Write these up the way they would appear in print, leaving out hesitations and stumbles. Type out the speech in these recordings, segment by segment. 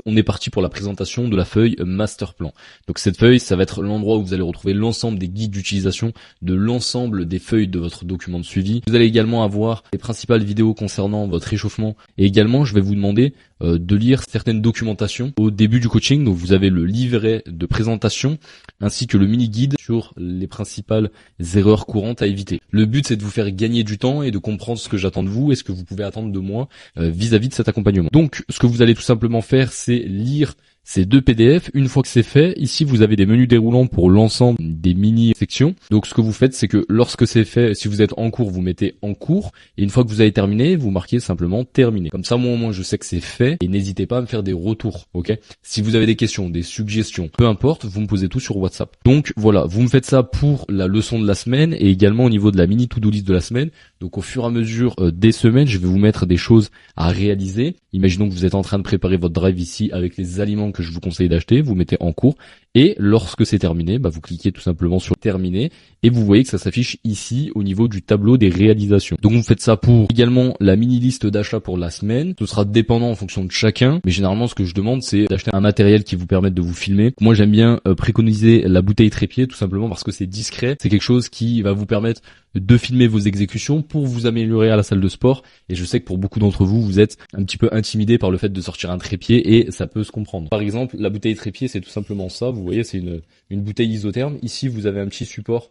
On est parti pour la présentation de la feuille master plan. Donc cette feuille, ça va être l'endroit où vous allez retrouver l'ensemble des guides d'utilisation de l'ensemble des feuilles de votre document de suivi. Vous allez également avoir les principales vidéos concernant votre réchauffement et également je vais vous demander de lire certaines documentations au début du coaching. Donc vous avez le livret de présentation ainsi que le mini guide sur les principales erreurs courantes à éviter. Le but c'est de vous faire gagner du temps et de comprendre ce que j'attends de vous et ce que vous pouvez attendre de moi vis-à-vis de cet accompagnement. Donc ce que vous allez tout simplement faire, c'est lire ces deux PDF. Une fois que c'est fait, ici vous avez des menus déroulants pour l'ensemble des mini-sections. Donc ce que vous faites, c'est que lorsque c'est fait, si vous êtes en cours, vous mettez en cours. Et une fois que vous avez terminé, vous marquez simplement terminé. Comme ça, moi au moins je sais que c'est fait. Et n'hésitez pas à me faire des retours, ok? Si vous avez des questions, des suggestions, peu importe, vous me posez tout sur WhatsApp. Donc voilà, vous me faites ça pour la leçon de la semaine et également au niveau de la mini to-do list de la semaine. Donc au fur et à mesure des semaines, je vais vous mettre des choses à réaliser. Imaginons que vous êtes en train de préparer votre drive ici avec les aliments que je vous conseille d'acheter, vous mettez en cours et lorsque c'est terminé, vous cliquez tout simplement sur terminer et vous voyez que ça s'affiche ici au niveau du tableau des réalisations. Donc vous faites ça pour également la mini liste d'achat pour la semaine. Ce sera dépendant en fonction de chacun, mais généralement ce que je demande c'est d'acheter un matériel qui vous permette de vous filmer. Moi j'aime bien préconiser la bouteille trépied tout simplement parce que c'est discret, c'est quelque chose qui va vous permettre de filmer vos exécutions pour vous améliorer à la salle de sport. Et je sais que pour beaucoup d'entre vous, vous êtes un petit peu intimidé par le fait de sortir un trépied et ça peut se comprendre. Par exemple, la bouteille trépied, c'est tout simplement ça. Vous voyez, c'est une bouteille isotherme. Ici, vous avez un petit support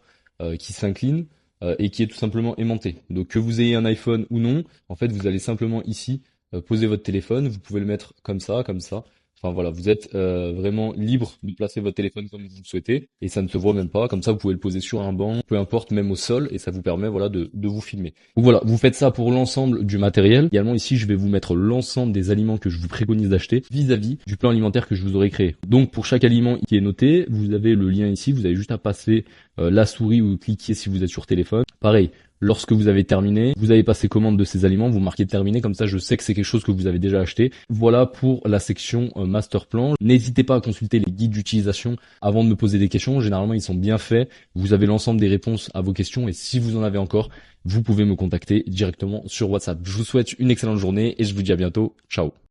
qui s'incline et qui est tout simplement aimanté. Donc que vous ayez un iPhone ou non, en fait, vous allez simplement ici poser votre téléphone. Vous pouvez le mettre comme ça, comme ça. Enfin voilà, vous êtes vraiment libre de placer votre téléphone comme vous le souhaitez et ça ne se voit même pas. Comme ça, vous pouvez le poser sur un banc, peu importe, même au sol et ça vous permet voilà de vous filmer. Donc voilà, vous faites ça pour l'ensemble du matériel. Également ici, je vais vous mettre l'ensemble des aliments que je vous préconise d'acheter vis-à-vis du plan alimentaire que je vous aurai créé. Donc pour chaque aliment qui est noté, vous avez le lien ici. Vous avez juste à passer la souris ou cliquer si vous êtes sur téléphone. Pareil. Lorsque vous avez terminé, vous avez passé commande de ces aliments, vous marquez terminé, comme ça je sais que c'est quelque chose que vous avez déjà acheté. Voilà pour la section master plan. N'hésitez pas à consulter les guides d'utilisation avant de me poser des questions. Généralement ils sont bien faits, vous avez l'ensemble des réponses à vos questions et si vous en avez encore, vous pouvez me contacter directement sur WhatsApp. Je vous souhaite une excellente journée et je vous dis à bientôt. Ciao.